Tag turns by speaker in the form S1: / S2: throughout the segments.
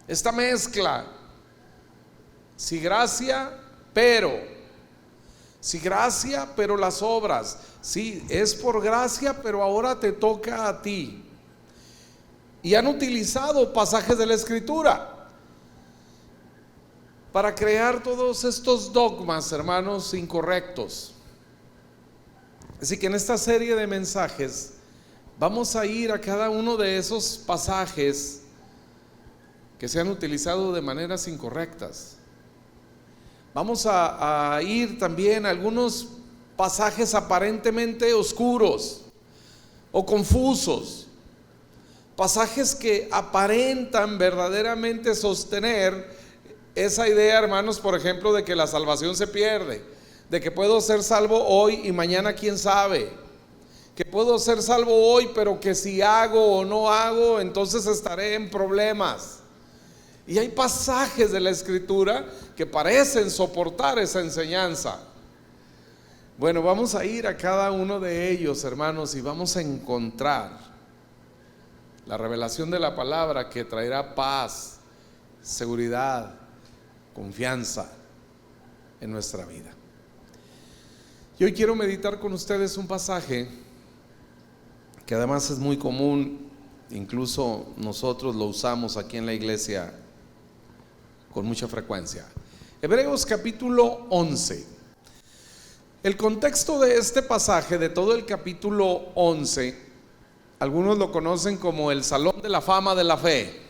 S1: esta mezcla, si gracia, pero las obras, sí, es por gracia, pero ahora te toca a ti. Y han utilizado pasajes de la Escritura para crear todos estos dogmas, hermanos, incorrectos. Así que en esta serie de mensajes vamos a ir a cada uno de esos pasajes que se han utilizado de maneras incorrectas. Vamos a ir también a algunos pasajes aparentemente oscuros o confusos, pasajes que aparentan verdaderamente sostener esa idea, hermanos, por ejemplo, de que la salvación se pierde, de que puedo ser salvo hoy y mañana quién sabe, que puedo ser salvo hoy, pero que si hago o no hago, entonces estaré en problemas. Y hay pasajes de la Escritura que parecen soportar esa enseñanza. Bueno, vamos a ir a cada uno de ellos, hermanos, y vamos a encontrar la revelación de la palabra que traerá paz, seguridad, confianza en nuestra vida. Y hoy quiero meditar con ustedes un pasaje que además es muy común, incluso nosotros lo usamos aquí en la iglesia con mucha frecuencia. Hebreos capítulo 11. El contexto de este pasaje, de todo el capítulo 11, algunos lo conocen como el Salón de la Fama de la Fe,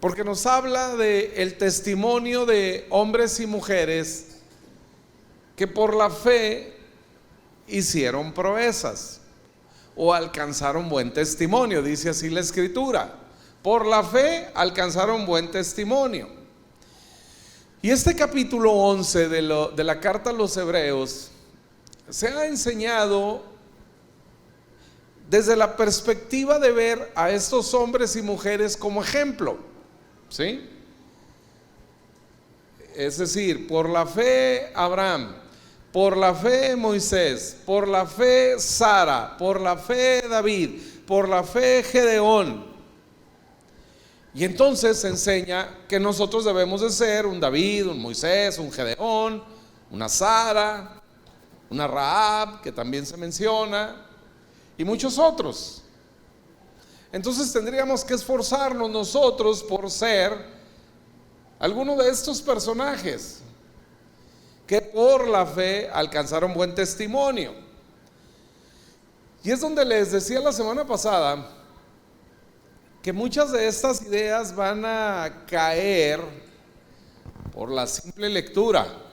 S1: porque nos habla del testimonio de hombres y mujeres que por la fe hicieron proezas o alcanzaron buen testimonio, dice así la Escritura. Por la fe alcanzaron buen testimonio. Y este capítulo 11 de la carta a los Hebreos se ha enseñado desde la perspectiva de ver a estos hombres y mujeres como ejemplo, ¿sí? Es decir, por la fe Abraham, por la fe Moisés, por la fe Sara, por la fe David, por la fe Gedeón. Y entonces se enseña que nosotros debemos de ser un David, un Moisés, un Gedeón, una Sara, una Rahab, que también se menciona, y muchos otros. Entonces tendríamos que esforzarnos nosotros por ser alguno de estos personajes que por la fe alcanzaron buen testimonio. Y es donde les decía la semana pasada que muchas de estas ideas van a caer por la simple lectura.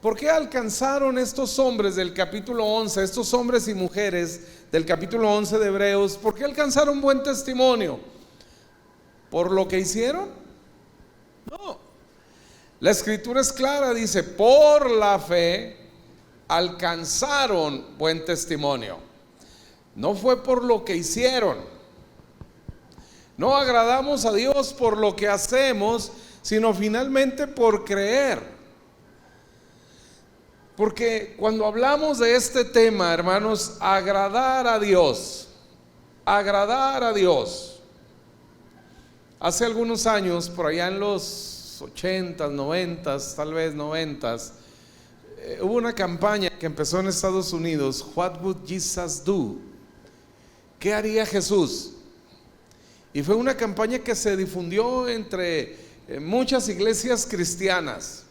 S1: ¿Por qué alcanzaron estos hombres del capítulo 11, estos hombres y mujeres del capítulo 11 de Hebreos, por qué alcanzaron buen testimonio? ¿Por lo que hicieron? No. La Escritura es clara, dice, por la fe alcanzaron buen testimonio. No fue por lo que hicieron. No agradamos a Dios por lo que hacemos, sino finalmente por creer. Porque cuando hablamos de este tema, hermanos, agradar a Dios. Hace algunos años, por allá en los 80s, 90s, tal vez 90s, hubo una campaña que empezó en Estados Unidos, What would Jesus do? ¿Qué haría Jesús? Y fue una campaña que se difundió entre muchas iglesias cristianas.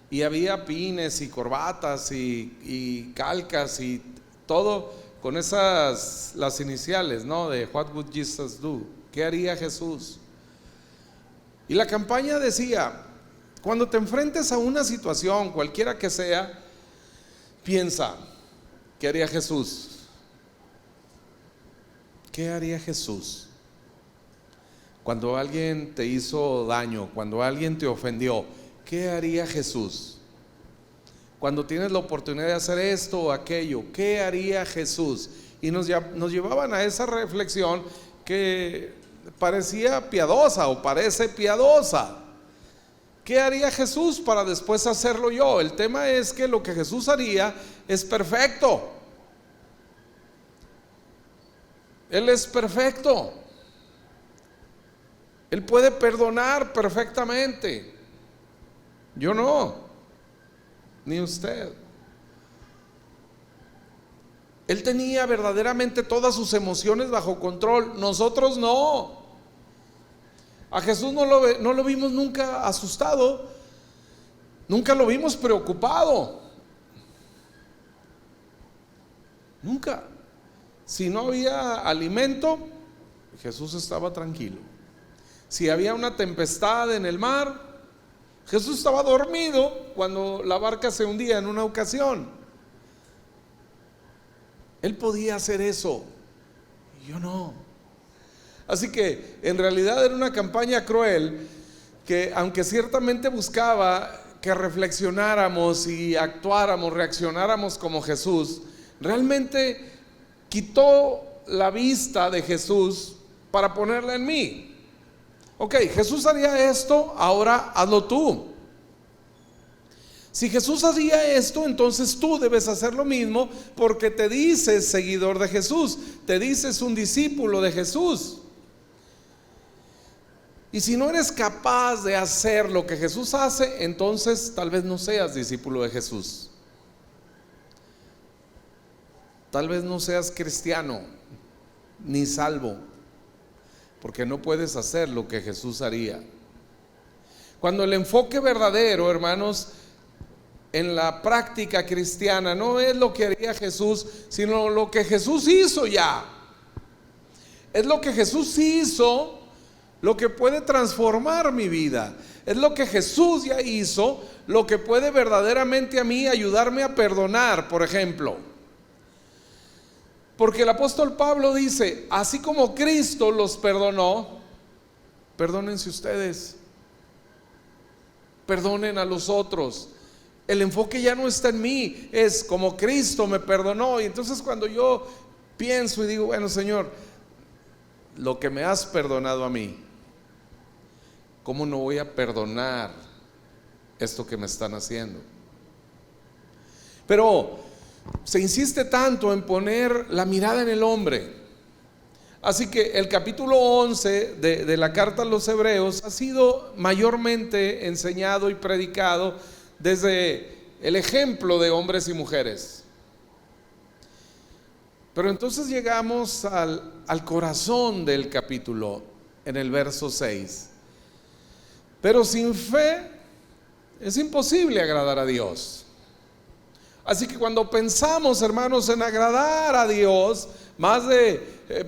S1: Y había pines y corbatas y calcas y todo con esas, las iniciales, ¿no? De What would Jesus do? ¿Qué haría Jesús? Y la campaña decía, cuando te enfrentes a una situación, cualquiera que sea, piensa, ¿qué haría Jesús? ¿Qué haría Jesús? Cuando alguien te hizo daño, cuando alguien te ofendió, ¿qué haría Jesús? Cuando tienes la oportunidad de hacer esto o aquello, ¿qué haría Jesús? Y nos llevaban a esa reflexión que parecía piadosa o parece piadosa. ¿Qué haría Jesús para después hacerlo yo? El tema es que lo que Jesús haría es perfecto. Él es perfecto. Él puede perdonar perfectamente. Yo no, ni usted. Él tenía verdaderamente todas sus emociones bajo control. Nosotros no. A Jesús no lo vimos nunca asustado, nunca lo vimos preocupado. Nunca. Si no había alimento, Jesús estaba tranquilo. Si había una tempestad en el mar, Jesús estaba dormido cuando la barca se hundía en una ocasión. Él podía hacer eso, y yo no. Así que en realidad era una campaña cruel que, aunque ciertamente buscaba que reflexionáramos y actuáramos, reaccionáramos como Jesús, realmente quitó la vista de Jesús para ponerla en mí. Ok, Jesús haría esto, ahora hazlo tú. Si Jesús hacía esto, entonces tú debes hacer lo mismo, porque te dices seguidor de Jesús, te dices un discípulo de Jesús. Y si no eres capaz de hacer lo que Jesús hace, entonces tal vez no seas discípulo de Jesús. Tal vez no seas cristiano ni salvo, porque no puedes hacer lo que Jesús haría. Cuando el enfoque verdadero, hermanos, en la práctica cristiana no es lo que haría Jesús, sino lo que Jesús hizo ya. Es lo que Jesús hizo lo que puede transformar mi vida. Es lo que Jesús ya hizo lo que puede verdaderamente a mí ayudarme a perdonar, por ejemplo. Porque el apóstol Pablo dice: así como Cristo los perdonó, perdónense ustedes, perdonen a los otros. El enfoque ya no está en mí, es como Cristo me perdonó. Y entonces cuando yo pienso y digo: bueno, Señor, lo que me has perdonado a mí, ¿cómo no voy a perdonar esto que me están haciendo? Pero se insiste tanto en poner la mirada en el hombre. Así que el capítulo 11 de la carta a los Hebreos ha sido mayormente enseñado y predicado desde el ejemplo de hombres y mujeres. Pero entonces llegamos al corazón del capítulo, en el verso 6. Pero sin fe es imposible agradar a Dios. Así que cuando pensamos, hermanos, en agradar a Dios, más de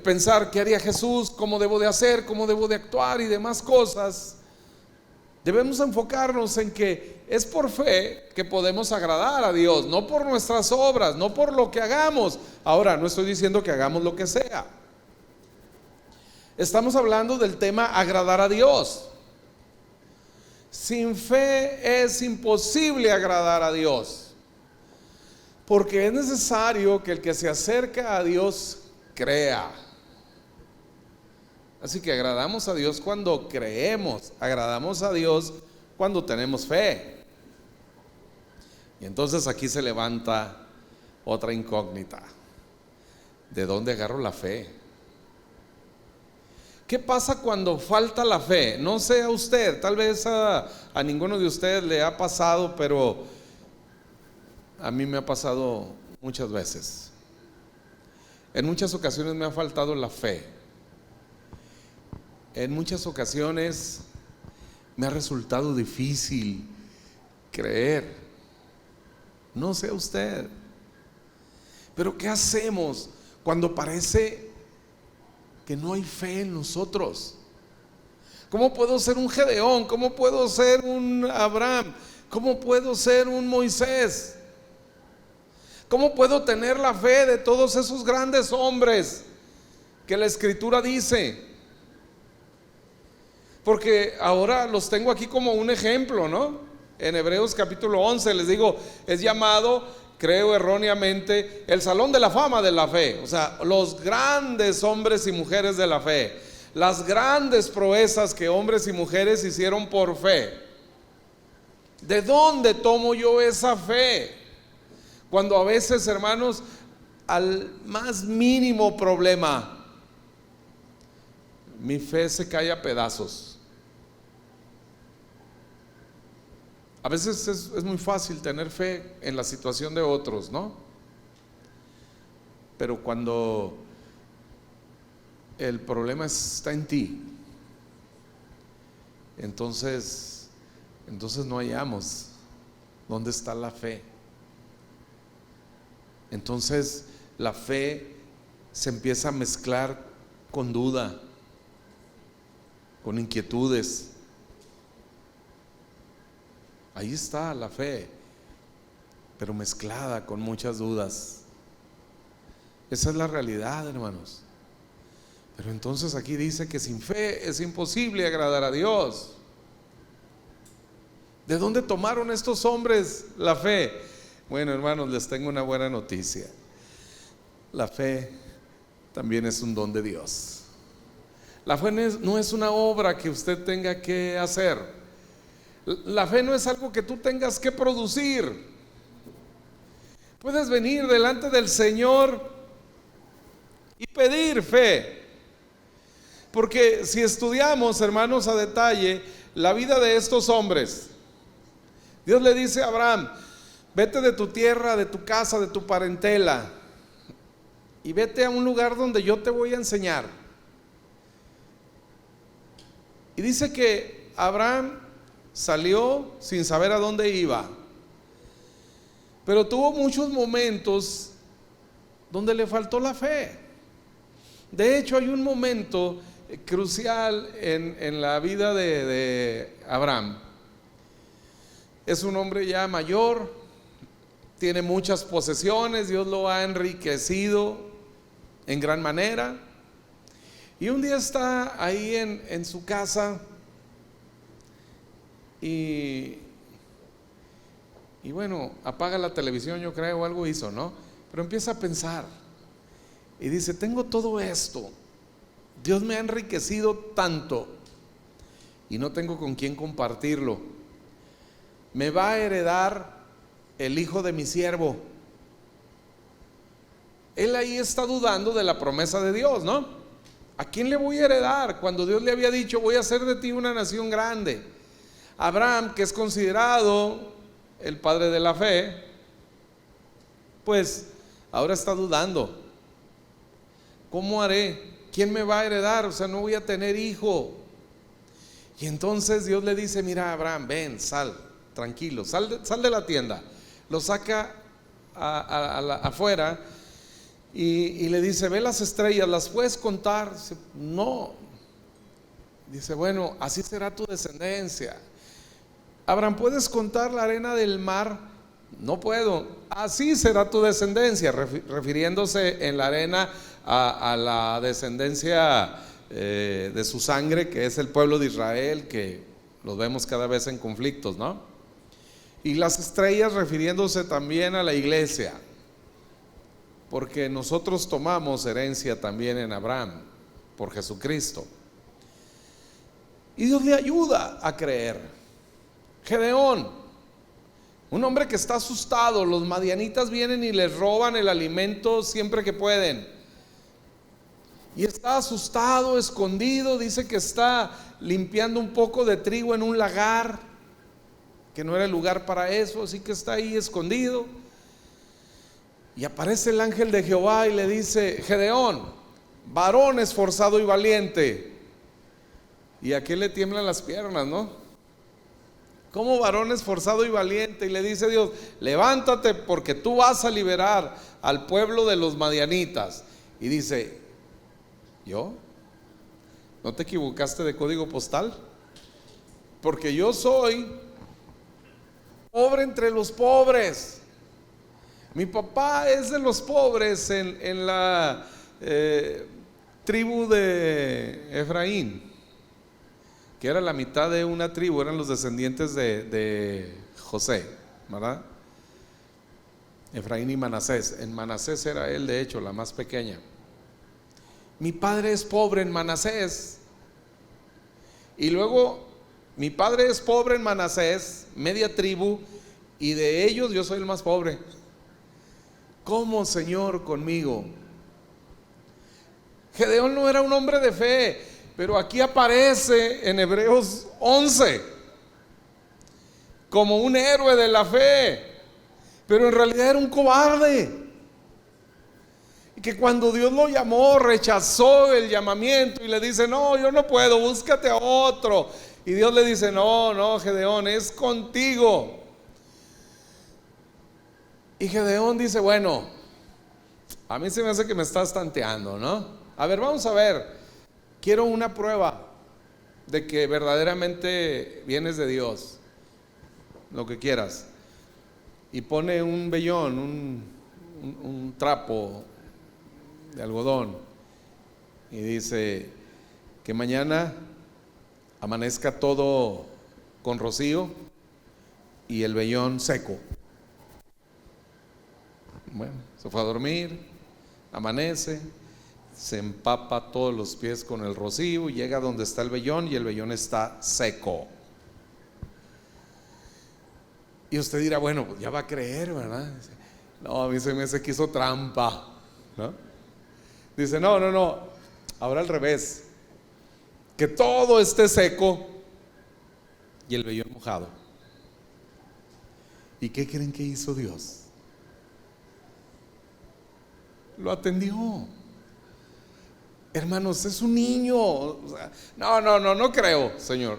S1: pensar qué haría Jesús, cómo debo de hacer, cómo debo de actuar y demás cosas, debemos enfocarnos en que es por fe que podemos agradar a Dios, no por nuestras obras, no por lo que hagamos. Ahora, no estoy diciendo que hagamos lo que sea. Estamos hablando del tema agradar a Dios. Sin fe es imposible agradar a Dios, porque es necesario que el que se acerca a Dios crea. Así que agradamos a Dios cuando creemos, agradamos a Dios cuando tenemos fe. Y entonces aquí se levanta otra incógnita: ¿de dónde agarro la fe? ¿Qué pasa cuando falta la fe? No sé a usted, tal vez a ninguno de ustedes le ha pasado, pero a mí me ha pasado muchas veces. En muchas ocasiones me ha faltado la fe. En muchas ocasiones me ha resultado difícil creer. No sé a usted, pero ¿qué hacemos cuando parece que no hay fe en nosotros? ¿Cómo puedo ser un Gedeón? ¿Cómo puedo ser un Abraham? ¿Cómo puedo ser un Moisés? ¿Cómo puedo tener la fe de todos esos grandes hombres que la Escritura dice? Porque ahora los tengo aquí como un ejemplo, ¿no? En Hebreos capítulo 11 les digo, es llamado, creo erróneamente, el salón de la fama de la fe. O sea, los grandes hombres y mujeres de la fe, las grandes proezas que hombres y mujeres hicieron por fe. ¿De dónde tomo yo esa fe? Cuando a veces, hermanos, al más mínimo problema mi fe se cae a pedazos. A veces es muy fácil tener fe en la situación de otros, ¿no? Pero cuando el problema está en ti, entonces no hallamos dónde está la fe. Entonces la fe se empieza a mezclar con duda, con inquietudes. Ahí está la fe, pero mezclada con muchas dudas. Esa es la realidad, hermanos. Pero entonces aquí dice que sin fe es imposible agradar a Dios. ¿De dónde tomaron estos hombres la fe? Bueno, hermanos, les tengo una buena noticia. La fe también es un don de Dios. La fe no es una obra que usted tenga que hacer. La fe no es algo que tú tengas que producir. Puedes venir delante del Señor y pedir fe. Porque si estudiamos, hermanos, a detalle la vida de estos hombres, Dios le dice a Abraham: vete de tu tierra, de tu casa, de tu parentela, y vete a un lugar donde yo te voy a enseñar. Y dice que Abraham salió sin saber a dónde iba, pero tuvo muchos momentos donde le faltó la fe. De hecho, hay un momento crucial en la vida de Abraham. Es un hombre ya mayor, tiene muchas posesiones, Dios lo ha enriquecido en gran manera. Y un día está ahí en su casa y bueno, apaga la televisión, yo creo, algo hizo, ¿no? Pero empieza a pensar y dice: tengo todo esto, Dios me ha enriquecido tanto y no tengo con quién compartirlo. Me va a heredar el hijo de mi siervo. Él ahí está dudando de la promesa de Dios, ¿no? ¿A quién le voy a heredar? Cuando Dios le había dicho: voy a hacer de ti una nación grande. Abraham, que es considerado el padre de la fe, pues ahora está dudando. ¿Cómo haré? ¿Quién me va a heredar? O sea, no voy a tener hijo. Y entonces Dios le dice: mira, Abraham, ven, sal, tranquilo, sal de la tienda. Lo saca afuera y le dice: ve las estrellas, ¿las puedes contar? Dice: no. Dice: bueno, así será tu descendencia. Abraham, ¿puedes contar la arena del mar? No puedo. Así será tu descendencia, refiriéndose en la arena a la descendencia de su sangre, que es el pueblo de Israel, que los vemos cada vez en conflictos, ¿no? Y las estrellas refiriéndose también a la iglesia, porque nosotros tomamos herencia también en Abraham por Jesucristo. Y Dios le ayuda a creer. Gedeón, un hombre que está asustado, los madianitas vienen y les roban el alimento siempre que pueden, y está asustado, escondido. Dice que está limpiando un poco de trigo en un lagar, que no era el lugar para eso, así que está ahí escondido. Y aparece el ángel de Jehová y le dice: Gedeón, varón esforzado y valiente. Y a qué le tiemblan las piernas, ¿no? Como varón esforzado y valiente. Y le dice Dios: levántate, porque tú vas a liberar al pueblo de los madianitas. Y dice: ¿yo? ¿No te equivocaste de código postal? Porque yo soy pobre entre los pobres. Mi papá es de los pobres en la tribu de Efraín, que era la mitad de una tribu, eran los descendientes de José, ¿verdad? Efraín y Manasés. En Manasés era él, de hecho, la más pequeña. Mi padre es pobre en Manasés, y luego mi padre es pobre en Manasés, media tribu, y de ellos yo soy el más pobre. ¿Cómo, Señor, conmigo? Gedeón no era un hombre de fe. pero aquí aparece en Hebreos 11 como un héroe de la fe, pero en realidad era un cobarde. Y que cuando Dios lo llamó, rechazó el llamamiento y le dice: no, yo no puedo, búscate a otro. Y Dios le dice: no, Gedeón, es contigo. Y Gedeón dice: bueno, a mí se me hace que me estás tanteando, ¿no? A ver, vamos a ver, quiero una prueba de que verdaderamente vienes de Dios, lo que quieras. Y pone un vellón, un trapo de algodón, y dice que mañana amanezca todo con rocío y el vellón seco. Bueno, se fue a dormir, amanece, se empapa todos los pies con el rocío y llega donde está el vellón y el vellón está seco. Y usted dirá: bueno, pues ya va a creer, ¿verdad? No, a mí se me hace que hizo trampa, ¿no? Dice: no, ahora al revés, que todo esté seco y el vellón mojado. ¿Y qué creen que hizo Dios? Lo atendió. Hermanos, es un niño. No creo, Señor.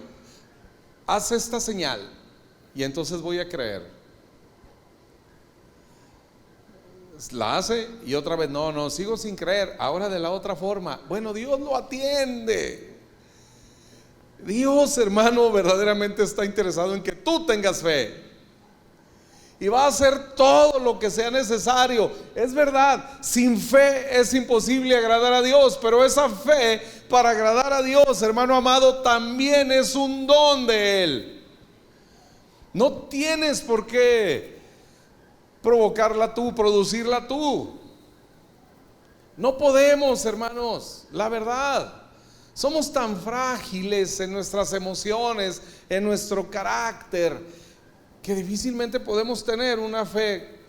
S1: Haz esta señal y entonces voy a creer. La hace y otra vez: no, sigo sin creer. Ahora de la otra forma. Bueno, Dios lo atiende. Dios, hermano, verdaderamente está interesado en que tú tengas fe. Y va a hacer todo lo que sea necesario. Es verdad, sin fe es imposible agradar a Dios, pero esa fe para agradar a Dios, hermano amado, también es un don de Él. No tienes por qué provocarla tú, producirla tú. No podemos, hermanos, la verdad. Somos tan frágiles en nuestras emociones, en nuestro carácter, que difícilmente podemos tener una fe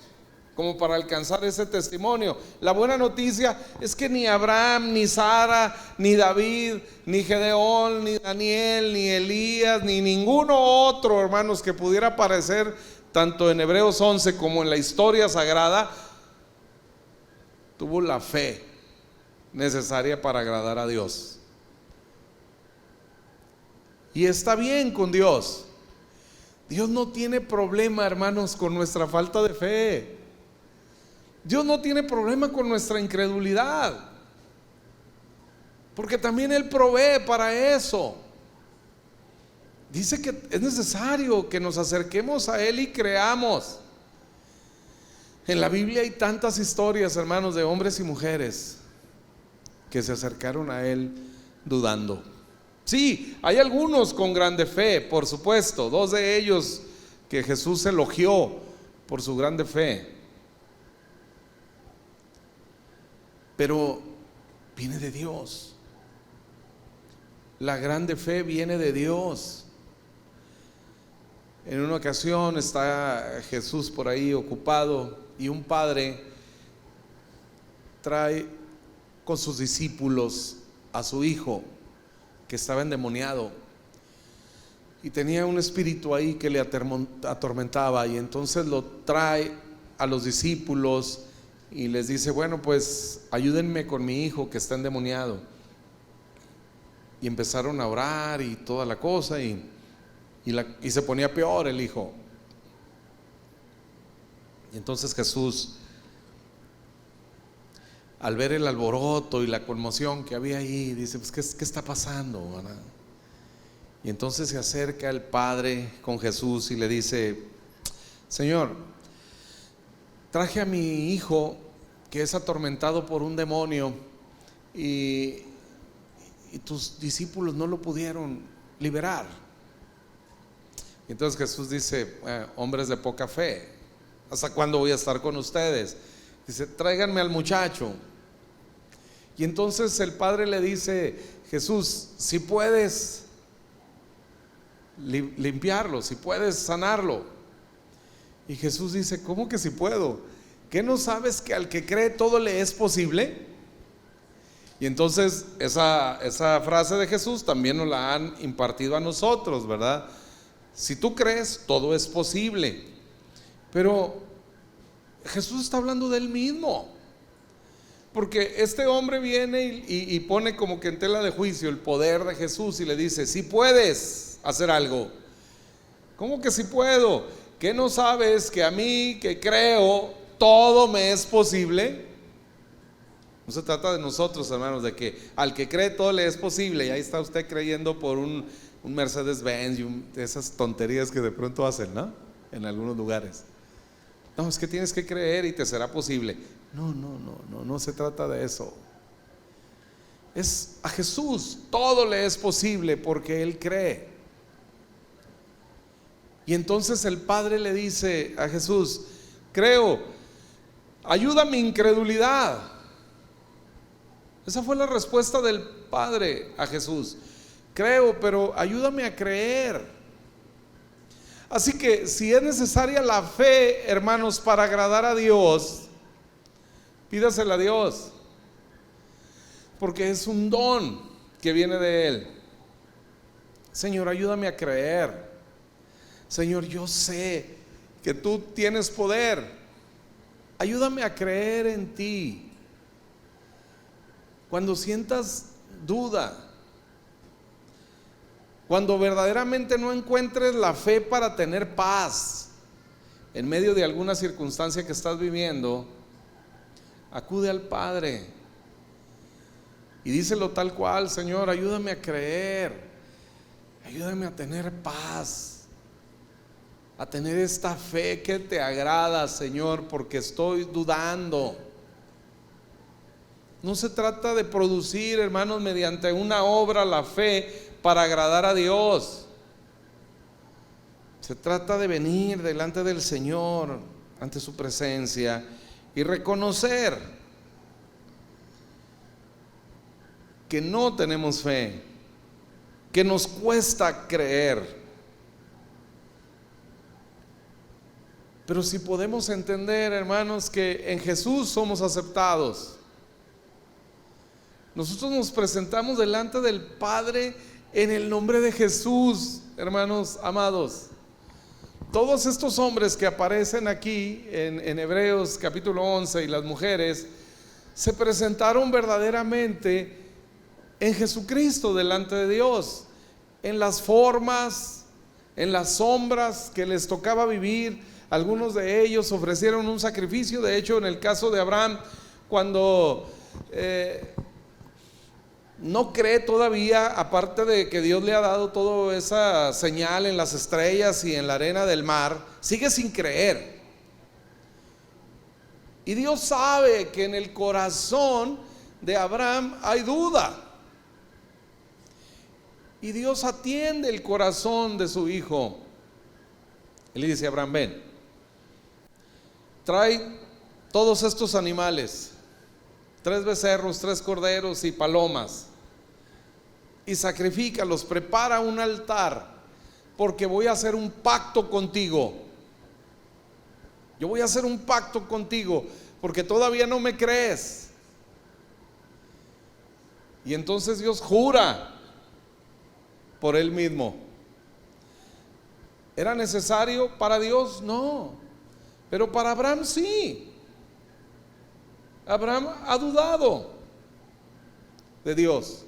S1: como para alcanzar ese testimonio. La buena noticia es que ni Abraham, ni Sara, ni David, ni Gedeón, ni Daniel, ni Elías, ni ninguno otro, hermanos, que pudiera aparecer tanto en Hebreos 11 como en la historia sagrada, tuvo la fe necesaria para agradar a Dios. Y está bien con Dios. Dios no tiene problema, hermanos, con nuestra falta de fe. Dios no tiene problema con nuestra incredulidad, porque también Él provee para eso. Dice que es necesario que nos acerquemos a Él y creamos. En la Biblia hay tantas historias, hermanos, de hombres y mujeres que se acercaron a Él dudando. Sí, hay algunos con grande fe, por supuesto. Dos de ellos que Jesús elogió por su grande fe. Pero viene de Dios. La grande fe viene de Dios. En una ocasión está Jesús por ahí ocupado y un padre trae con sus discípulos a su hijo que estaba endemoniado y tenía un espíritu ahí que le atormentaba, y entonces lo trae a los discípulos y les dice: bueno, pues ayúdenme con mi hijo que está endemoniado. Y empezaron a orar y toda la cosa, y se ponía peor el hijo. Y entonces Jesús, al ver el alboroto y la conmoción que había ahí, dice: pues ¿qué está pasando, ¿verdad? Y entonces se acerca el padre con Jesús y le dice: Señor, traje a mi hijo que es atormentado por un demonio y tus discípulos no lo pudieron liberar. Y entonces Jesús dice: hombres de poca fe, ¿hasta cuándo voy a estar con ustedes? Dice: tráiganme al muchacho. Y entonces el padre le dice: Jesús, si puedes limpiarlo, si puedes sanarlo. Y Jesús dice: ¿cómo que si puedo? ¿Qué no sabes que al que cree todo le es posible? Y entonces esa frase de Jesús también nos la han impartido a nosotros, ¿verdad? Si tú crees, todo es posible. Pero Jesús está hablando de él mismo, porque este hombre viene y pone como que en tela de juicio el poder de Jesús y le dice: si puedes hacer algo. ¿Cómo que si puedo? ¿Qué no sabes que a mí que creo todo me es posible? No se trata de nosotros, hermanos, de que al que cree todo le es posible, y ahí está usted creyendo por un Mercedes-Benz y esas tonterías que de pronto hacen, ¿no? En algunos lugares. No, es que tienes que creer y te será posible. No se trata de eso. A Jesús todo le es posible porque Él cree. Y entonces el Padre le dice a Jesús: creo, ayuda mi incredulidad. Esa fue la respuesta del Padre a Jesús: creo, pero ayúdame a creer. Así que si es necesaria la fe, hermanos, para agradar a Dios, pídasela a Dios, porque es un don que viene de Él. Señor, ayúdame a creer. Señor, yo sé que tú tienes poder. Ayúdame a creer en ti. Cuando sientas duda, cuando verdaderamente no encuentres la fe para tener paz en medio de alguna circunstancia que estás viviendo, acude al Padre y díselo tal cual: Señor, ayúdame a creer, ayúdame a tener paz, a tener esta fe que te agrada, Señor, porque estoy dudando. No se trata de producir, hermanos, mediante una obra la fe para agradar a Dios. Se trata de venir delante del Señor, ante su presencia, y reconocer que no tenemos fe, que nos cuesta creer. Pero si podemos entender, hermanos, que en Jesús somos aceptados. Nosotros nos presentamos delante del Padre en el nombre de Jesús, hermanos amados. Todos estos hombres que aparecen aquí en Hebreos capítulo 11 y las mujeres se presentaron verdaderamente en Jesucristo delante de Dios, en las formas, en las sombras que les tocaba vivir. Algunos de ellos ofrecieron un sacrificio. De hecho, en el caso de Abraham, cuando no cree todavía, aparte de que Dios le ha dado toda esa señal en las estrellas y en la arena del mar, sigue sin creer. Y Dios sabe que en el corazón de Abraham hay duda, y Dios atiende el corazón de su hijo. Él le dice a Abraham: ven, trae todos estos animales, 3 becerros, 3 corderos y palomas, y sacrifícalos, prepara un altar, porque voy a hacer un pacto contigo. Yo voy a hacer un pacto contigo, porque todavía no me crees. Y entonces Dios jura por Él mismo. ¿Era necesario para Dios? No, pero para Abraham sí. Abraham ha dudado de Dios,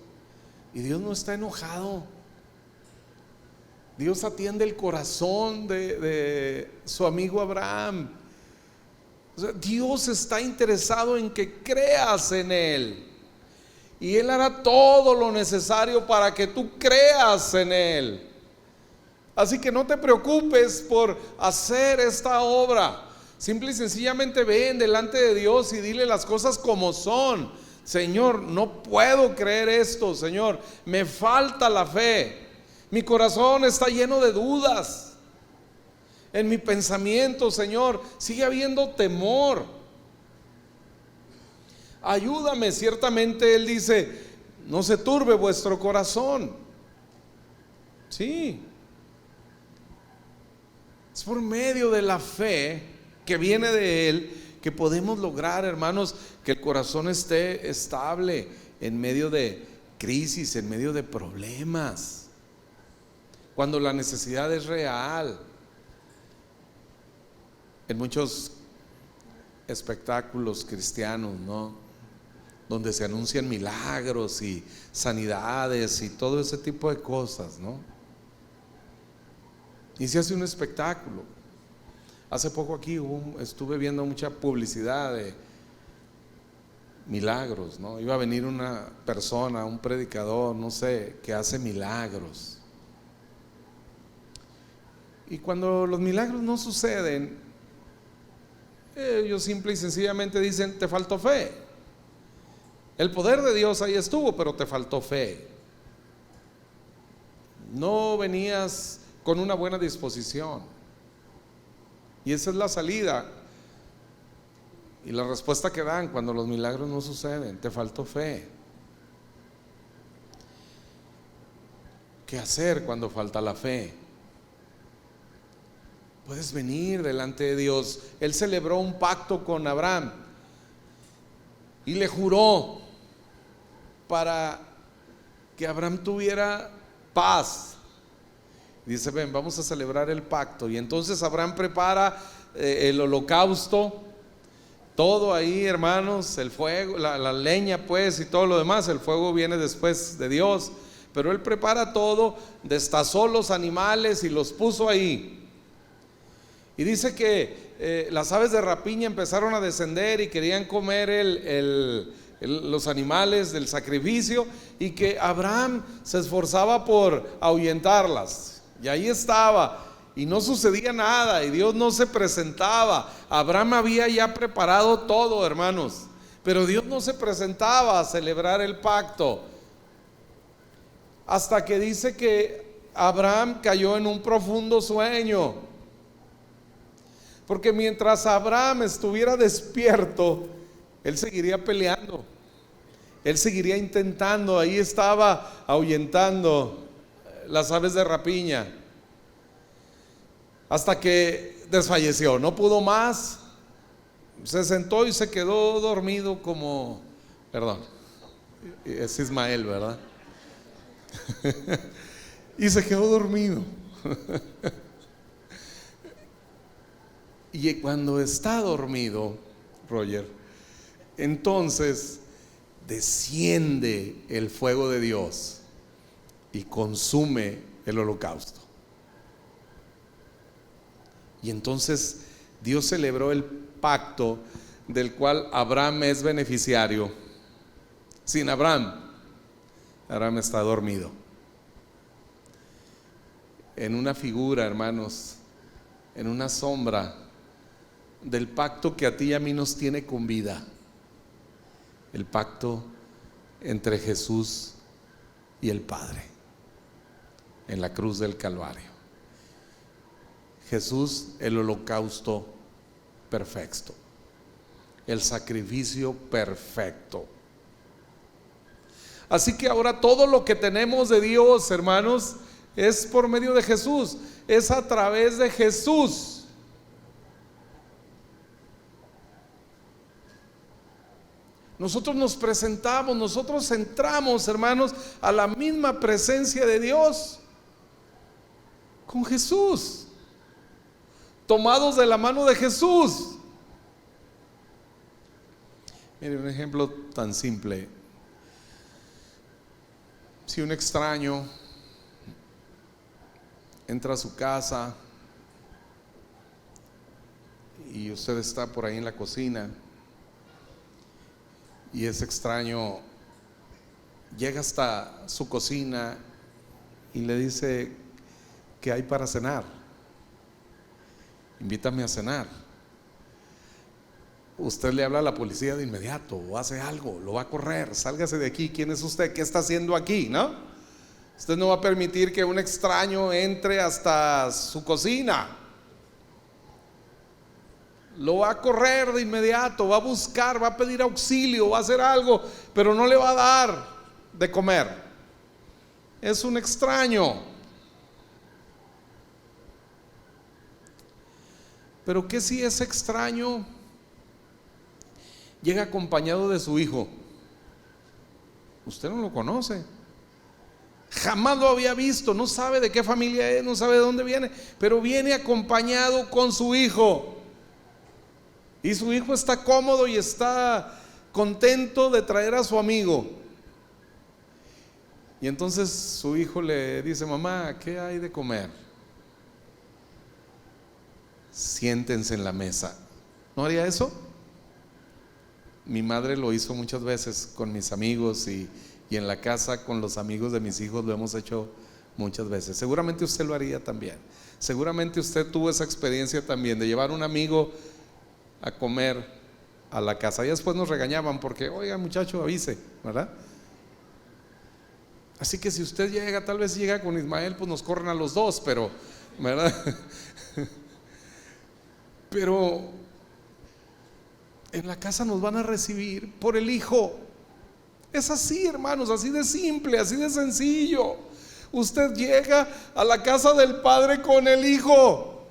S1: y Dios no está enojado. Dios atiende el corazón de su amigo Abraham. O sea, Dios está interesado en que creas en Él, y Él hará todo lo necesario para que tú creas en Él. Así que no te preocupes por hacer esta obra. Simple y sencillamente ven delante de Dios y dile las cosas como son. Señor, no puedo creer esto. Señor, me falta la fe. Mi corazón está lleno de dudas. En mi pensamiento, Señor, sigue habiendo temor. Ayúdame. Ciertamente Él dice: no se turbe vuestro corazón. Sí, es por medio de la fe que viene de Él que podemos lograr, hermanos, que el corazón esté estable en medio de crisis, en medio de problemas, cuando la necesidad es real. En muchos espectáculos cristianos, ¿no?, donde se anuncian milagros y sanidades y todo ese tipo de cosas, ¿no? Y se hace un espectáculo. Hace poco aquí estuve viendo mucha publicidad de milagros, ¿no? Iba a venir una persona, un predicador, no sé, que hace milagros. Y cuando los milagros no suceden, ellos simple y sencillamente dicen: te faltó fe. El poder de Dios ahí estuvo, pero te faltó fe. No venías con una buena disposición. Y esa es la salida y la respuesta que dan cuando los milagros no suceden: te faltó fe. ¿Qué hacer cuando falta la fe? Puedes venir delante de Dios. Él celebró un pacto con Abraham y le juró para que Abraham tuviera paz. Dice: ven, vamos a celebrar el pacto. Y entonces Abraham prepara el holocausto, todo ahí, hermanos, el fuego, la leña pues y todo lo demás. El fuego viene después de Dios, pero él prepara todo, destazó los animales y los puso ahí. Y dice que las aves de rapiña empezaron a descender y querían comer los animales del sacrificio, y que Abraham se esforzaba por ahuyentarlas. Y ahí estaba, y no sucedía nada, y Dios no se presentaba. Abraham había ya preparado todo, hermanos, pero Dios no se presentaba a celebrar el pacto, hasta que dice que Abraham cayó en un profundo sueño. Porque mientras Abraham estuviera despierto, él seguiría peleando, él seguiría intentando. Ahí estaba ahuyentando las aves de rapiña, hasta que desfalleció, no pudo más, se sentó y se quedó dormido como, perdón, es Ismael, ¿verdad? Y se quedó dormido. Y cuando está dormido, Roger, entonces desciende el fuego de Dios y consume el holocausto. Y entonces Dios celebró el pacto del cual Abraham es beneficiario. Sin Abraham está dormido. En una figura, hermanos, en una sombra del pacto que a ti y a mí nos tiene con vida, el pacto entre Jesús y el Padre en la cruz del Calvario. Jesús, el holocausto perfecto, el sacrificio perfecto. Así que ahora todo lo que tenemos de Dios, hermanos, es por medio de Jesús, es a través de Jesús. Nosotros nos presentamos, nosotros entramos, hermanos, a la misma presencia de Dios con Jesús, tomados de la mano de Jesús. Mire, un ejemplo tan simple. Si un extraño entra a su casa y usted está por ahí en la cocina, y ese extraño llega hasta su cocina y le dice: ¿qué hay para cenar? Invítame a cenar. Usted le habla a la policía de inmediato, o hace algo, lo va a correr: sálgase de aquí, ¿quién es usted? ¿Qué está haciendo aquí? ¿No? Usted no va a permitir que un extraño entre hasta su cocina. Lo va a correr de inmediato, va a buscar, va a pedir auxilio, va a hacer algo, pero no le va a dar de comer. Es un extraño. Pero ¿qué si ese extraño llega acompañado de su hijo? Usted no lo conoce, jamás lo había visto, no sabe de qué familia es, no sabe de dónde viene, pero viene acompañado con su hijo. Y su hijo está cómodo y está contento de traer a su amigo. Y entonces su hijo le dice: mamá, ¿qué hay de comer? Siéntense en la mesa. ¿No haría eso? Mi madre lo hizo muchas veces con mis amigos y en la casa con los amigos de mis hijos lo hemos hecho muchas veces. Seguramente usted lo haría también. Seguramente usted tuvo esa experiencia también de llevar un amigo a comer a la casa. Y después nos regañaban porque: oiga, muchacho, avise, ¿verdad? Así que si usted llega, tal vez llega con Ismael, pues nos corren a los dos, pero, ¿verdad? Pero en la casa nos van a recibir por el hijo. Es así, hermanos, así de simple, así de sencillo. Usted llega a la casa del Padre con el hijo.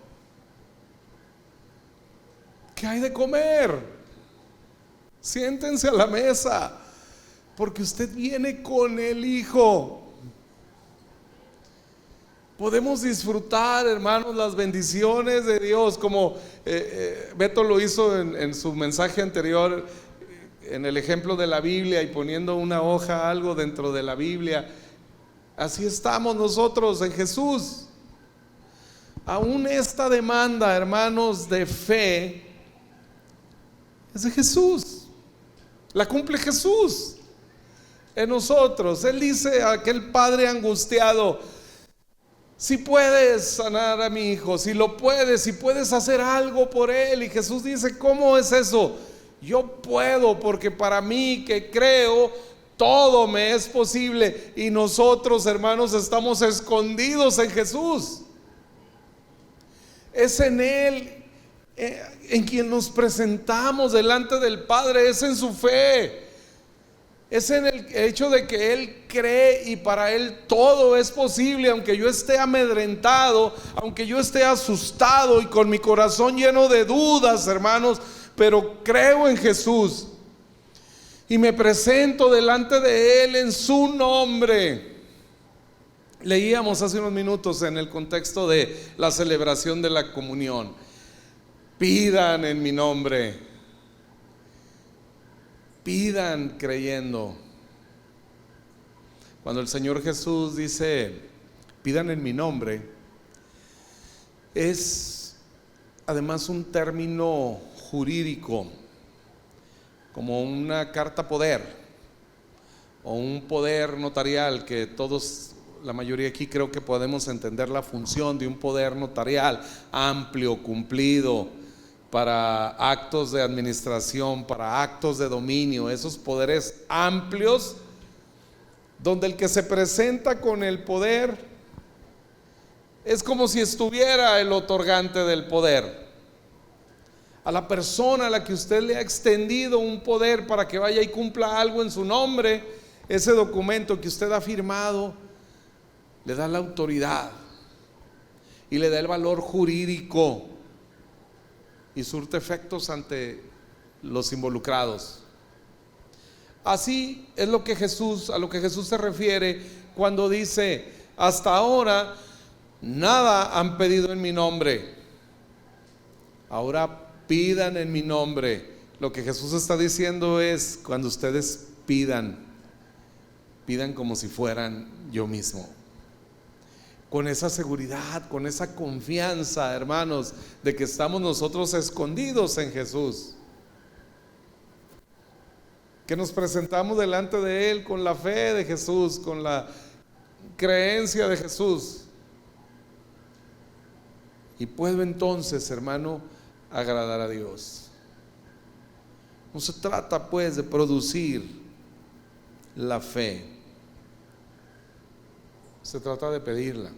S1: ¿Qué hay de comer? Siéntense a la mesa, porque usted viene con el hijo. Podemos disfrutar, hermanos, las bendiciones de Dios, como Beto lo hizo en su mensaje anterior, en el ejemplo de la Biblia y poniendo una hoja, algo dentro de la Biblia. Así estamos nosotros en Jesús. Aún esta demanda, hermanos, de fe es de Jesús. La cumple Jesús en nosotros. Él dice a aquel padre angustiado: si puedes sanar a mi hijo, si lo puedes, si puedes hacer algo por él. Y Jesús dice: ¿cómo es eso? Yo puedo, porque para mí que creo, todo me es posible. Y nosotros, hermanos, estamos escondidos en Jesús. Es en Él en quien nos presentamos delante del Padre, es en su fe, es en el hecho de que Él cree y para Él todo es posible. Aunque yo esté amedrentado, aunque yo esté asustado y con mi corazón lleno de dudas, hermanos, pero creo en Jesús y me presento delante de Él en su nombre. Leíamos hace unos minutos en el contexto de la celebración de la comunión: pidan en mi nombre, pidan creyendo. Cuando el Señor Jesús dice pidan en mi nombre, es además un término jurídico, como una carta poder o un poder notarial, que todos, la mayoría aquí, creo que podemos entender la función de un poder notarial amplio, cumplido, para actos de administración, para actos de dominio, esos poderes amplios, donde el que se presenta con el poder es como si estuviera el otorgante del poder. A la persona a la que usted le ha extendido un poder para que vaya y cumpla algo en su nombre, ese documento que usted ha firmado le da la autoridad y le da el valor jurídico y surte efectos ante los involucrados. Así es lo que Jesús, a lo que Jesús se refiere cuando dice: hasta ahora nada han pedido en mi nombre, ahora pidan en mi nombre. Lo que Jesús está diciendo es: cuando ustedes pidan, pidan como si fueran yo mismo, con esa seguridad, con esa confianza, hermanos, de que estamos nosotros escondidos en Jesús, que nos presentamos delante de Él con la fe de Jesús, con la creencia de Jesús. Y puedo entonces, hermano, agradar a Dios. No se trata pues de producir la fe, se trata de pedirla.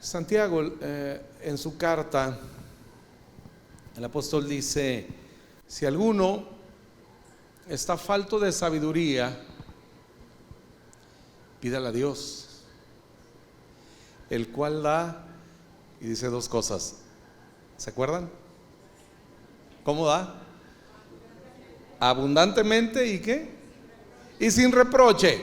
S1: Santiago, en su carta, el apóstol dice: si alguno está falto de sabiduría, pídala a Dios, el cual da, y dice dos cosas. ¿Se acuerdan? ¿Cómo da? Abundantemente. ¿Y qué? y sin reproche.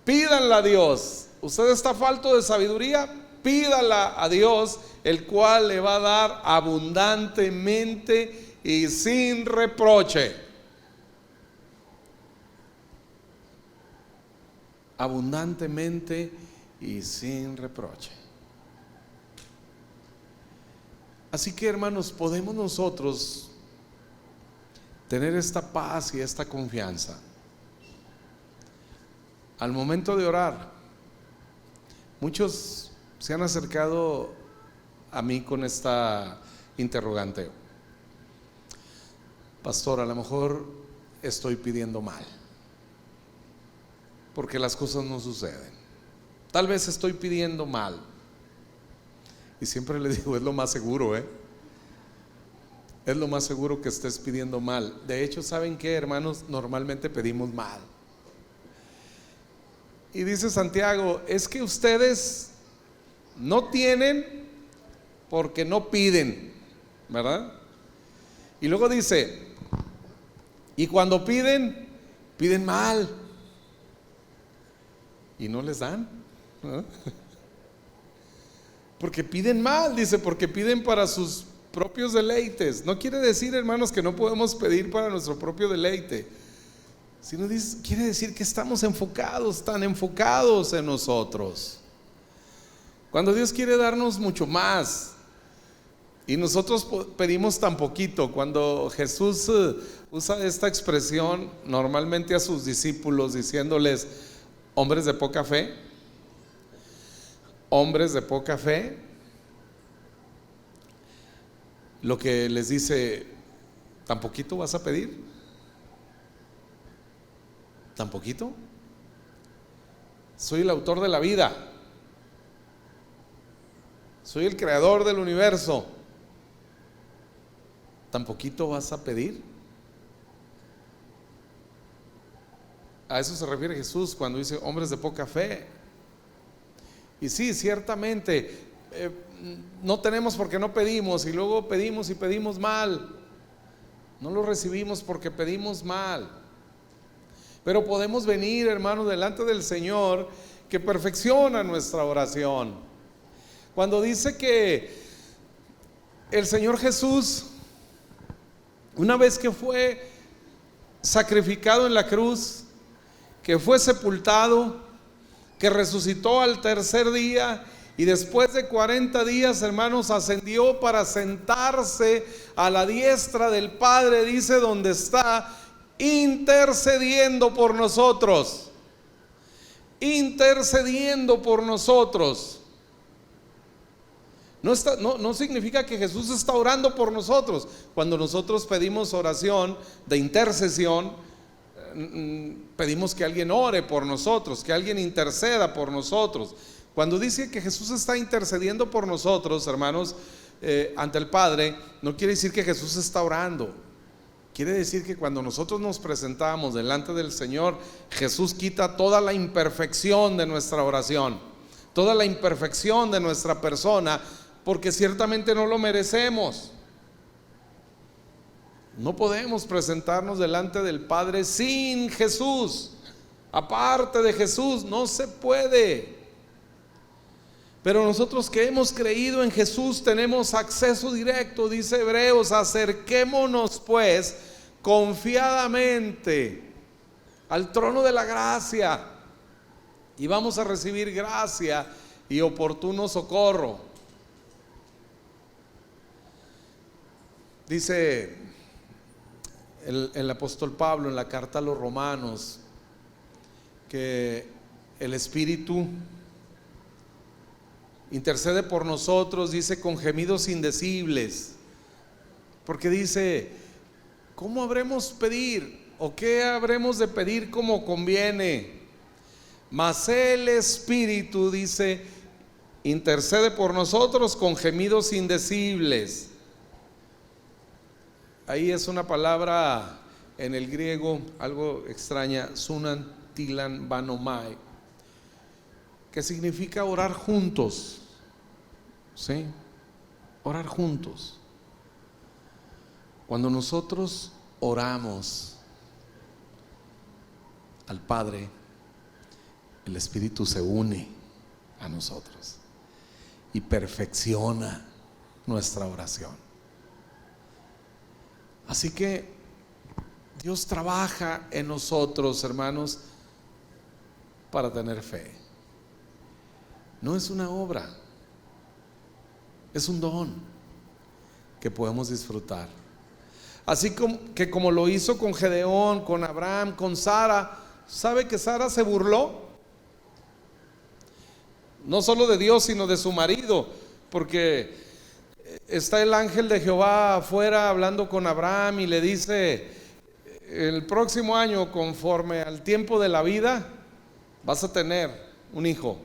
S1: Pídanla a Dios. Usted está falto de sabiduría, pídala a Dios, el cual le va a dar abundantemente y sin reproche. Abundantemente y sin reproche. Así que, hermanos, podemos nosotros tener esta paz y esta confianza al momento de orar. Muchos se han acercado a mí con esta interrogante: pastor, a lo mejor estoy pidiendo mal, porque las cosas no suceden. Tal vez estoy pidiendo mal. Y siempre le digo, es lo más seguro, es lo más seguro que estés pidiendo mal. De hecho, ¿saben qué, hermanos? Normalmente pedimos mal. Y dice Santiago, es que ustedes no tienen porque no piden, ¿verdad? Y luego dice, y cuando piden, piden mal y no les dan, ¿no? Porque piden mal, dice, porque piden para sus propios deleites. No quiere decir, hermanos, que no podemos pedir para nuestro propio deleite, sino quiere decir que estamos tan enfocados en nosotros. Cuando Dios quiere darnos mucho más y nosotros pedimos tan poquito. Cuando Jesús usa esta expresión normalmente a sus discípulos, diciéndoles, hombres de poca fe, lo que les dice, ¿tan poquito vas a pedir? ¿Tan poquito? Soy el autor de la vida, soy el creador del universo. ¿Tan poquito vas a pedir? A eso se refiere Jesús cuando dice hombres de poca fe. Y sí, ciertamente no tenemos porque no pedimos, y luego pedimos y pedimos mal. No lo recibimos porque pedimos mal. Pero podemos venir, hermano, delante del Señor, que perfecciona nuestra oración. Cuando dice que el Señor Jesús, una vez que fue sacrificado en la cruz, que fue sepultado, que resucitó al tercer día, y después de 40 días, hermanos, ascendió para sentarse a la diestra del Padre, dice, donde está intercediendo por nosotros. Intercediendo por nosotros. No significa que Jesús está orando por nosotros. Cuando nosotros pedimos oración de intercesión, pedimos que alguien ore por nosotros, que alguien interceda por nosotros. Cuando dice que Jesús está intercediendo por nosotros, hermanos, ante el Padre, no quiere decir que Jesús está orando. Quiere decir que cuando nosotros nos presentamos delante del Señor, Jesús quita toda la imperfección de nuestra oración, toda la imperfección de nuestra persona, porque ciertamente no lo merecemos. No podemos presentarnos delante del Padre sin Jesús. Aparte de Jesús no se puede. Pero nosotros que hemos creído en Jesús tenemos acceso directo, dice Hebreos, acerquémonos pues confiadamente al trono de la gracia y vamos a recibir gracia y oportuno socorro. Dice el apóstol Pablo en la carta a los Romanos que el Espíritu intercede por nosotros, dice, con gemidos indecibles, porque dice, ¿cómo habremos pedir? ¿O qué habremos de pedir como conviene? Mas el Espíritu, dice, intercede por nosotros con gemidos indecibles. Ahí es una palabra en el griego algo extraña, sunan tilan banomai, que significa orar juntos. ¿Sí? Orar juntos. Cuando nosotros oramos al Padre, el Espíritu se une a nosotros y perfecciona nuestra oración. Así que Dios trabaja en nosotros, hermanos, para tener fe. No es una obra, es un don que podemos disfrutar. Así como lo hizo con Gedeón, con Abraham, con Sara. ¿Sabe que Sara se burló? No solo de Dios, sino de su marido, porque está el ángel de Jehová afuera hablando con Abraham y le dice: el próximo año, conforme al tiempo de la vida, vas a tener un hijo.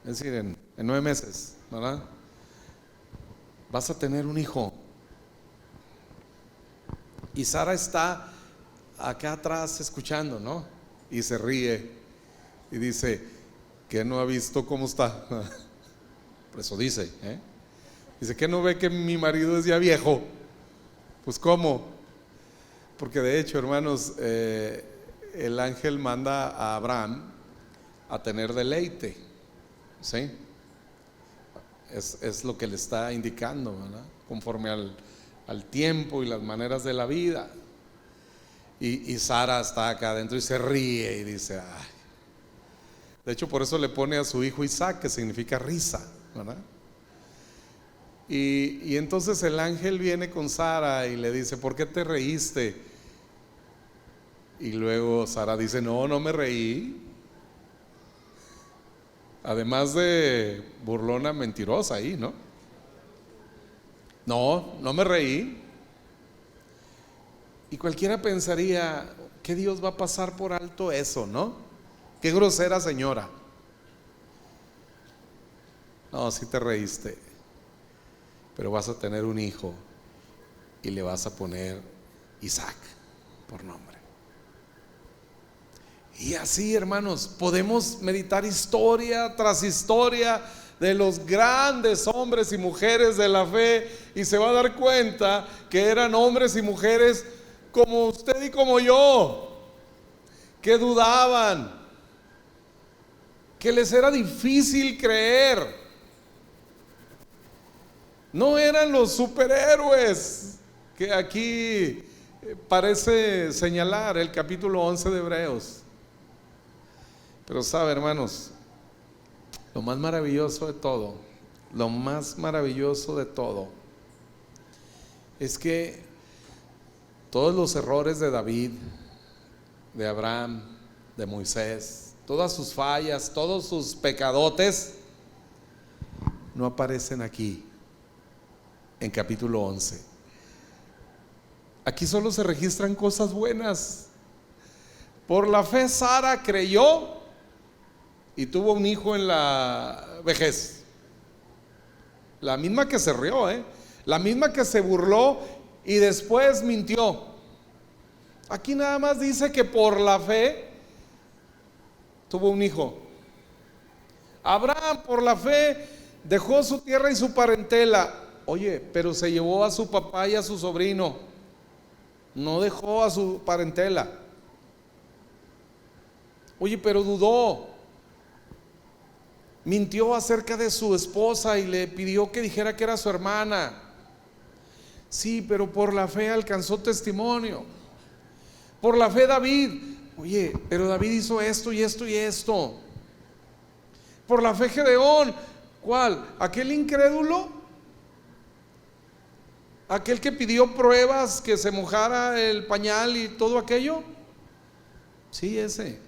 S1: Es decir, en 9 meses, ¿verdad? Vas a tener un hijo. Y Sara está acá atrás escuchando, ¿no? Y se ríe y dice: ¿que no ha visto cómo está? Por eso dice, dice: ¿que no ve que mi marido es ya viejo? Pues ¿cómo? Porque de hecho, hermanos, el ángel manda a Abraham a tener deleite, ¿sí? Es lo que le está indicando, ¿verdad? Conforme al tiempo y las maneras de la vida. Y Sara está acá adentro y se ríe y dice: ay. De hecho, por eso le pone a su hijo Isaac, que significa risa, ¿verdad? Y entonces el ángel viene con Sara y le dice: ¿por qué te reíste? Y luego Sara dice: no me reí. Además de burlona, mentirosa ahí, ¿no? No me reí. Y cualquiera pensaría que Dios va a pasar por alto eso, ¿no? Qué grosera señora. No, sí te reíste, pero vas a tener un hijo y le vas a poner Isaac por nombre. Y así, hermanos, podemos meditar historia tras historia de los grandes hombres y mujeres de la fe, y se va a dar cuenta que eran hombres y mujeres como usted y como yo, que dudaban, que les era difícil creer. No eran los superhéroes que aquí parece señalar el capítulo 11 de Hebreos. Pero sabe, hermanos, lo más maravilloso de todo, lo más maravilloso de todo es que todos los errores de David, de Abraham, de Moisés, todas sus fallas, todos sus pecadotes, no aparecen aquí en capítulo 11. Aquí solo se registran cosas buenas. Por la fe Sara creyó y tuvo un hijo en la vejez. La misma que se rió, la misma que se burló y después mintió. Aquí nada más dice que por la fe tuvo un hijo. Abraham por la fe dejó su tierra y su parentela. Oye, pero se llevó a su papá y a su sobrino, no dejó a su parentela. Oye, pero dudó, mintió acerca de su esposa y le pidió que dijera que era su hermana. Sí, pero por la fe alcanzó testimonio. Por la fe David, oye, pero David hizo esto y esto y esto. Por la fe Gedeón, ¿cuál? ¿Aquel incrédulo? ¿Aquel que pidió pruebas, que se mojara el pañal y todo aquello? Sí, ese.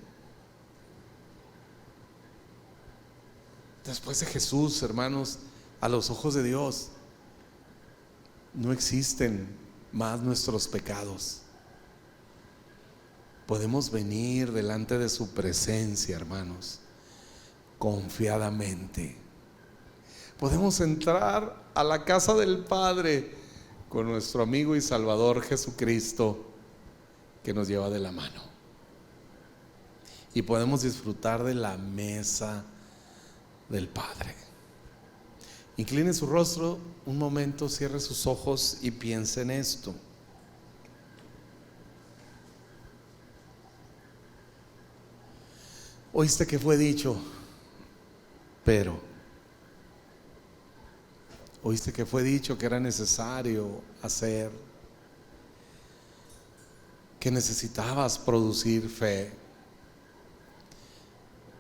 S1: Después de Jesús, hermanos, a los ojos de Dios no existen más nuestros pecados. Podemos venir delante de su presencia, hermanos, confiadamente. Podemos entrar a la casa del Padre con nuestro amigo y Salvador Jesucristo, que nos lleva de la mano, y podemos disfrutar de la mesa del Padre. Incline su rostro un momento, cierre sus ojos y piense en esto. Oíste que fue dicho, pero oíste que fue dicho que era necesario hacer, que necesitabas producir fe.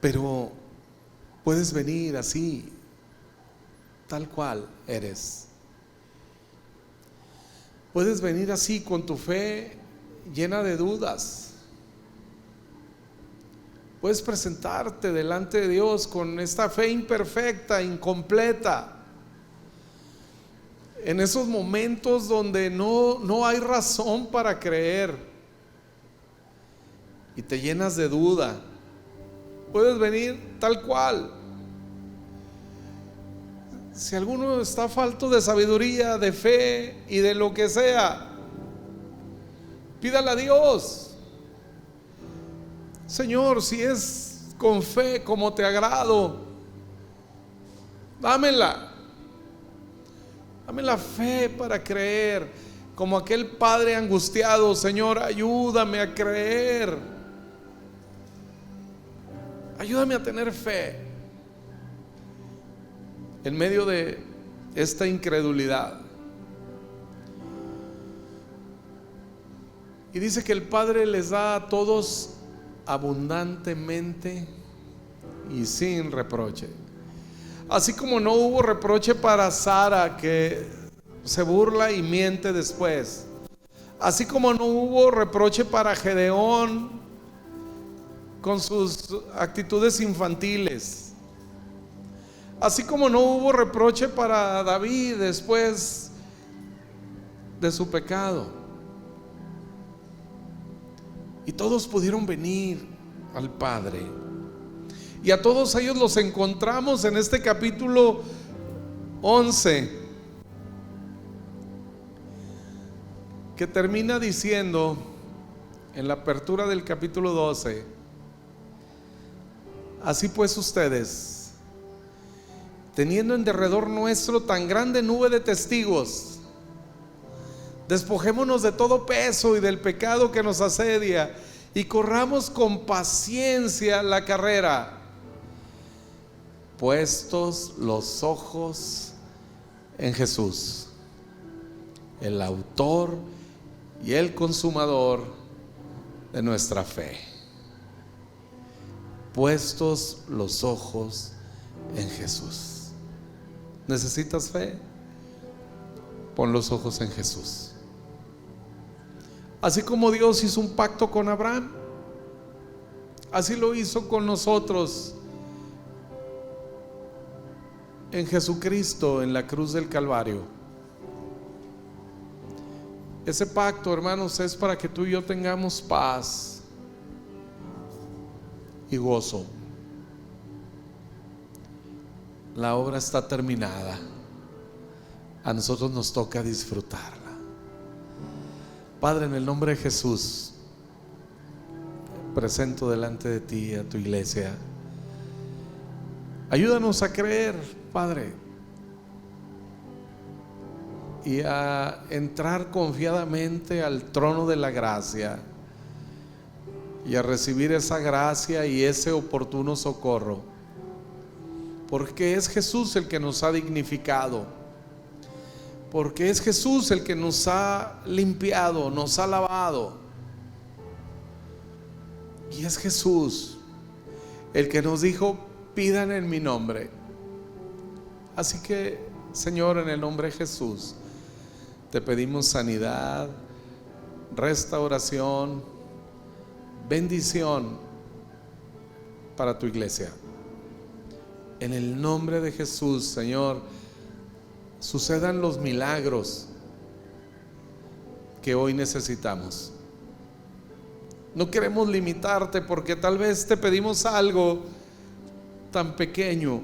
S1: Pero puedes venir así, tal cual eres. Puedes venir así con tu fe llena de dudas. Puedes presentarte delante de Dios con esta fe imperfecta, incompleta. En esos momentos donde no hay razón para creer y te llenas de duda, puedes venir tal cual. Si alguno está falto de sabiduría, de fe y de lo que sea, pídale a Dios. Señor, si es con fe como te agrado, dámela. Dame la fe para creer, como aquel padre angustiado. Señor, ayúdame a creer. Ayúdame a tener fe en medio de esta incredulidad. Y dice que el Padre les da a todos abundantemente y sin reproche. Así como no hubo reproche para Sara, que se burla y miente después. Así como no hubo reproche para Gedeón con sus actitudes infantiles. Así como no hubo reproche para David después de su pecado. Y todos pudieron venir al Padre. Y a todos ellos los encontramos en este capítulo 11, que termina diciendo en la apertura del capítulo 12: así pues ustedes, teniendo en derredor nuestro tan grande nube de testigos, despojémonos de todo peso y del pecado que nos asedia, y corramos con paciencia la carrera, puestos los ojos en Jesús, el autor y el consumador de nuestra fe. Puestos los ojos en Jesús. ¿Necesitas fe? Pon los ojos en Jesús. Así como Dios hizo un pacto con Abraham, así lo hizo con nosotros en Jesucristo, en la cruz del Calvario. Ese pacto, hermanos, es para que tú y yo tengamos paz y gozo. La obra está terminada. A nosotros nos toca disfrutarla. Padre, en el nombre de Jesús, presento delante de ti a tu iglesia. Ayúdanos a creer, Padre, y a entrar confiadamente al trono de la gracia y a recibir esa gracia y ese oportuno socorro, porque es Jesús el que nos ha dignificado, porque es Jesús el que nos ha limpiado, nos ha lavado, y es Jesús el que nos dijo: pidan en mi nombre. Así que, Señor, en el nombre de Jesús, te pedimos sanidad, restauración, bendición para tu iglesia. En el nombre de Jesús, Señor, sucedan los milagros que hoy necesitamos. No queremos limitarte, porque tal vez te pedimos algo tan pequeño,